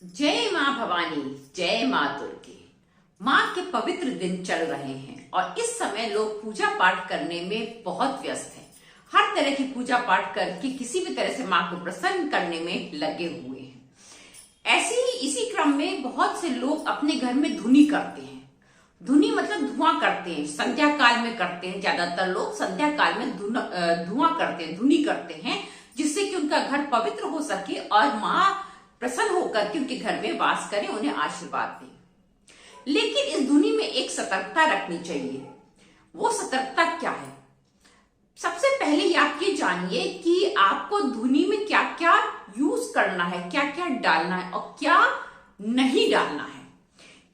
जय माँ भवानी, जय माँ दुर्गे। माँ के पवित्र दिन चल रहे हैं और इस समय लोग पूजा पाठ करने में बहुत व्यस्त हैं। हर तरह की पूजा पाठ करके किसी भी तरह से माँ को प्रसन्न करने में लगे हुए हैं। ऐसे ही इसी क्रम में बहुत से लोग अपने घर में धुनी करते हैं। धुनी मतलब धुआं करते हैं, संध्या काल में करते हैं। ज्यादातर लोग संध्या काल में धुआं करते हैं, धुनी करते हैं, जिससे कि उनका घर पवित्र हो सके और माँ प्रसन्न होकर के उनके घर में वास करें, उन्हें आशीर्वाद दें। लेकिन इस धुनी में एक सतर्कता रखनी चाहिए। वो सतर्कता क्या है? सबसे पहले आप ये जानिए कि आपको धुनी में क्या क्या यूज करना है, क्या क्या डालना है और क्या नहीं डालना है।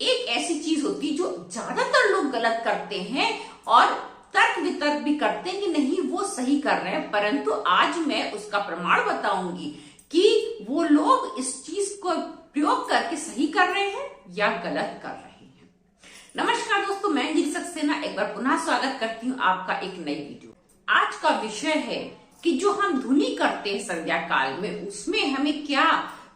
एक ऐसी चीज होती है जो ज्यादातर लोग गलत करते हैं और तर्क वितर्क भी करते हैं कि नहीं वो सही कर रहे हैं, परंतु आज मैं उसका प्रमाण बताऊंगी कि वो लोग इस चीज को प्रयोग करके सही कर रहे हैं या गलत कर रहे हैं। नमस्कार दोस्तों, मैं अंजलि सक्सेना एक बार पुनः स्वागत करती हूँ आपका एक नई वीडियो। आज का विषय है कि जो हम धुनी करते हैं संध्या काल में, उसमें हमें क्या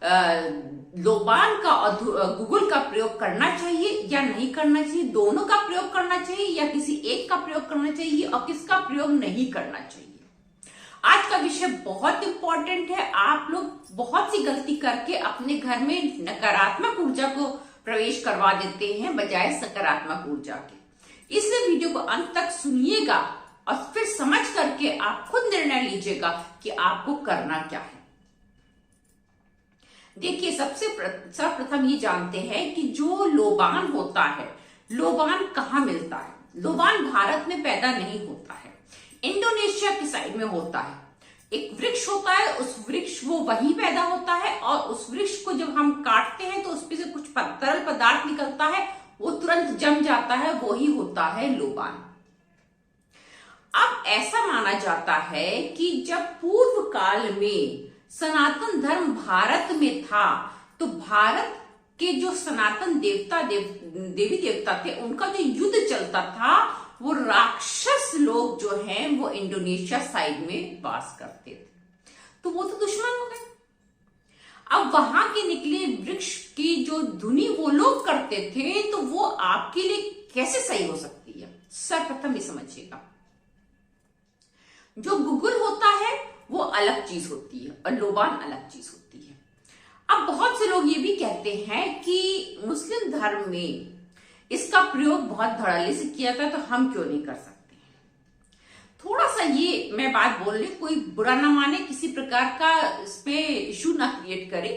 लोबान का और गुगुल का प्रयोग करना चाहिए या नहीं करना चाहिए, दोनों का प्रयोग करना चाहिए या किसी एक का प्रयोग करना चाहिए और किसका प्रयोग नहीं करना चाहिए। आज का विषय बहुत इंपॉर्टेंट है। आप लोग बहुत सी गलती करके अपने घर में नकारात्मक ऊर्जा को प्रवेश करवा देते हैं बजाय सकारात्मक ऊर्जा के। इसलिए वीडियो को अंत तक सुनिएगा और फिर समझ करके आप खुद निर्णय लीजिएगा कि आपको करना क्या है। देखिए, सर्वप्रथम ये जानते हैं कि जो लोबान होता है, लोबान कहाँ मिलता है? लोबान भारत में पैदा नहीं होता है, इंडोनेशिया की साइड में होता है। एक वृक्ष होता है, उस वृक्ष वो वहीं पैदा होता है और उस वृक्ष को जब हम काटते हैं तो उसमें से कुछ तरल पदार्थ निकलता है, वो तुरंत जम जाता है, वो ही होता है लोबान। अब ऐसा माना जाता है कि जब पूर्व काल में सनातन धर्म भारत में था तो भारत के जो सनातन देवी देवता थे, उनका जो युद्ध चलता था, वो राक्षस लोग जो हैं वो इंडोनेशिया साइड में वास करते थे, तो वो तो दुश्मन हो गए। अब वहां के निकले वृक्ष की जो धुनी वो लोग करते थे, तो वो आपके लिए कैसे सही हो सकती है? सर्वप्रथम ये समझिएगा, जो गुगुल होता है वो अलग चीज होती है और लोबान अलग चीज होती है। अब बहुत से लोग ये भी कहते हैं कि मुस्लिम धर्म में इसका प्रयोग बहुत धड़ल्ले से किया था, तो हम क्यों नहीं कर सकते? थोड़ा सा ये मैं बात बोल रही, कोई बुरा ना माने, किसी प्रकार का इस पे इशू ना क्रिएट करे,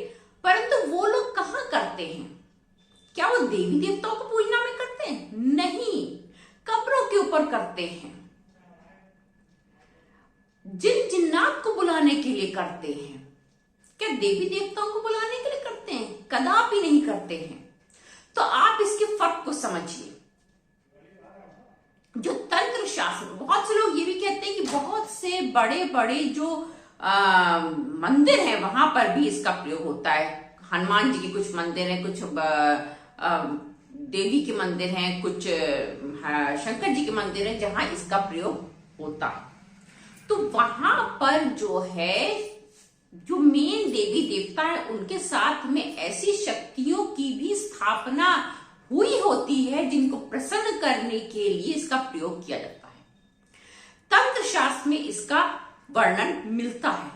परंतु वो लोग कहाँ करते हैं? क्या वो देवी देवताओं को पूजना में करते हैं? नहीं, कब्रों के ऊपर करते हैं, जिन जिन्नात को बुलाने के लिए करते हैं। क्या देवी देवताओं को बुलाने के लिए करते हैं? कदापि नहीं करते हैं। तो आप इसके फर्क को समझिए। जो तंत्र शास्त्र, बहुत से लोग ये भी कहते हैं कि बहुत से बड़े बड़े जो मंदिर हैं वहां पर भी इसका प्रयोग होता है। हनुमान जी के कुछ मंदिर हैं, कुछ देवी के मंदिर हैं, कुछ शंकर जी के मंदिर हैं जहां इसका प्रयोग होता है। तो वहां पर जो है, जो मेन देवी देवता है, उनके साथ में ऐसी शक्तियों की भी स्थापना हुई होती है जिनको प्रसन्न करने के लिए इसका प्रयोग किया जाता है। तंत्र शास्त्र में इसका वर्णन मिलता है।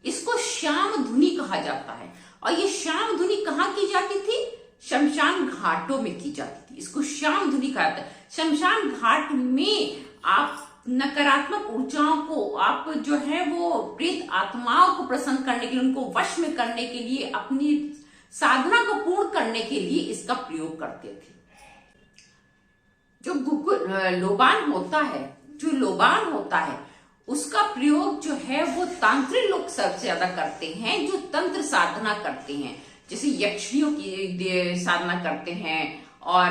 इसको श्याम धुनी कहा जाता है और ये श्याम धुनी कहाँ की जाती थी? शमशान घाटों में की जाती थी। इसको श्याम धुनी कहा जाता है। शमशान घाट में आप नकारात्मक ऊर्जाओं को, आप जो है वो प्रेत आत्माओं को प्रसन्न करने के लिए, उनको वश में करने के लिए, अपनी साधना को पूर्ण करने के लिए इसका प्रयोग करते थे। जो लोबान होता है, जो लोबान होता है, उसका प्रयोग जो है वो तांत्रिक लोग सबसे ज्यादा करते हैं, जो तंत्र साधना करते हैं, जैसे यक्षियों की साधना करते हैं और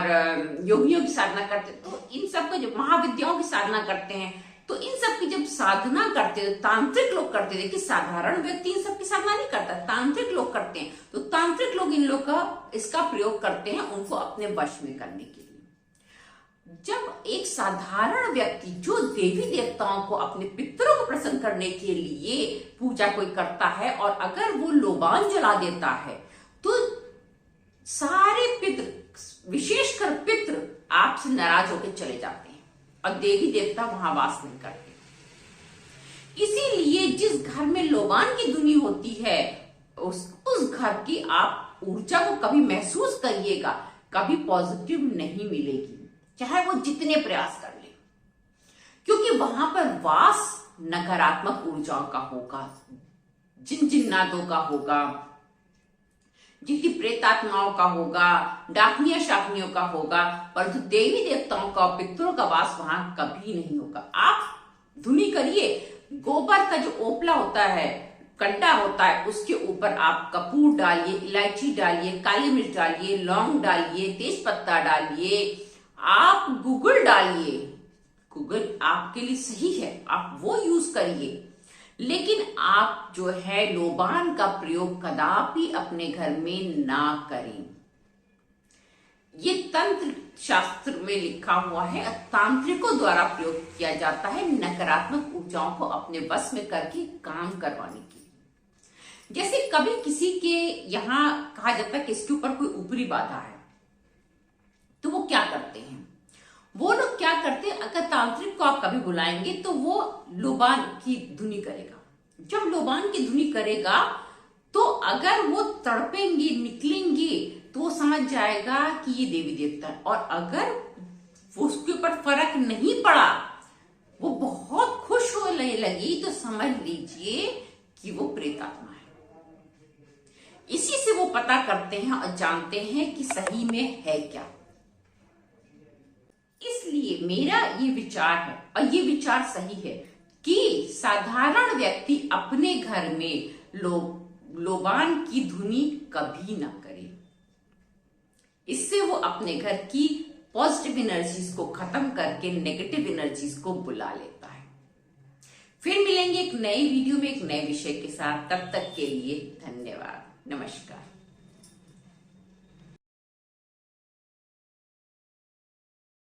योगियों की साधना करते हैं। तो इन सब को जब महाविद्याओं की साधना करते हैं, तो इन सब की जब साधना करते थे, तांत्रिक लोग करते थे, कि साधारण व्यक्ति इन सब की साधना नहीं करता, तांत्रिक लोग करते हैं। तो तांत्रिक लोग इन लोग का इसका प्रयोग करते हैं उनको अपने वश में करने के लिए। जब एक साधारण व्यक्ति जो देवी देवताओं को, अपने पितरों को प्रसन्न करने के लिए पूजा कोई करता है और अगर वो लोबान जला देता है, तो सारे पितृ, विशेषकर पितृ, आपसे नाराज होकर चले जाते हैं और देवी देवता वहां वास नहीं करते। इसीलिए जिस घर में लोबान की धुनी होती है उस घर की आप ऊर्जा को कभी महसूस करिएगा, कभी पॉजिटिव नहीं मिलेगी, चाहे वो जितने प्रयास कर ले, क्योंकि वहां पर वास नकारात्मक ऊर्जाओं का होगा, जिन जिन्नातों का होगा, जितनी प्रेतात्माओं का होगा, डाकनिया शाकनियों का होगा, परंतु देवी देवताओं का, पितरों का वास वहां कभी नहीं होगा। आप धुनी करिए, गोबर का जो ओपला होता है, कंडा होता है, उसके ऊपर आप कपूर डालिए, इलायची डालिए, काली मिर्च डालिए, लौंग डालिए, तेज पत्ता डालिए, आप गुगल डालिए। गुगल आपके लिए सही है, आप वो यूज करिए, लेकिन आप जो है लोबान का प्रयोग कदापि अपने घर में ना करें। ये तंत्र शास्त्र में लिखा हुआ है, तांत्रिकों द्वारा प्रयोग किया जाता है नकारात्मक ऊर्जाओं को अपने वश में करके काम करवाने के लिए। जैसे कभी किसी के यहां कहा जाता है कि इसके ऊपर कोई ऊपरी बाधा है, तो वो क्या करते हैं, वो लोग क्या करते हैं, अगर तांत्रिक को आप कभी बुलाएंगे तो वो लोबान की धुनी करेगा। जब लोबान की धुनी करेगा तो अगर वो तड़पेंगे, निकलेंगे, तो वो समझ जाएगा कि ये देवी देवता है, और अगर वो उसके ऊपर फर्क नहीं पड़ा, वो बहुत खुश होने लगी, तो समझ लीजिए कि वो प्रेतात्मा है। इसी से वो पता करते हैं और जानते हैं कि सही में है क्या। इसलिए मेरा ये विचार है, और ये विचार सही है, कि साधारण व्यक्ति अपने घर में लोबान की धुनी कभी ना करे। इससे वो अपने घर की पॉजिटिव एनर्जीज को खत्म करके नेगेटिव एनर्जीज को बुला लेता है। फिर मिलेंगे एक नए वीडियो में एक नए विषय के साथ, तब तक के लिए धन्यवाद, नमस्कार।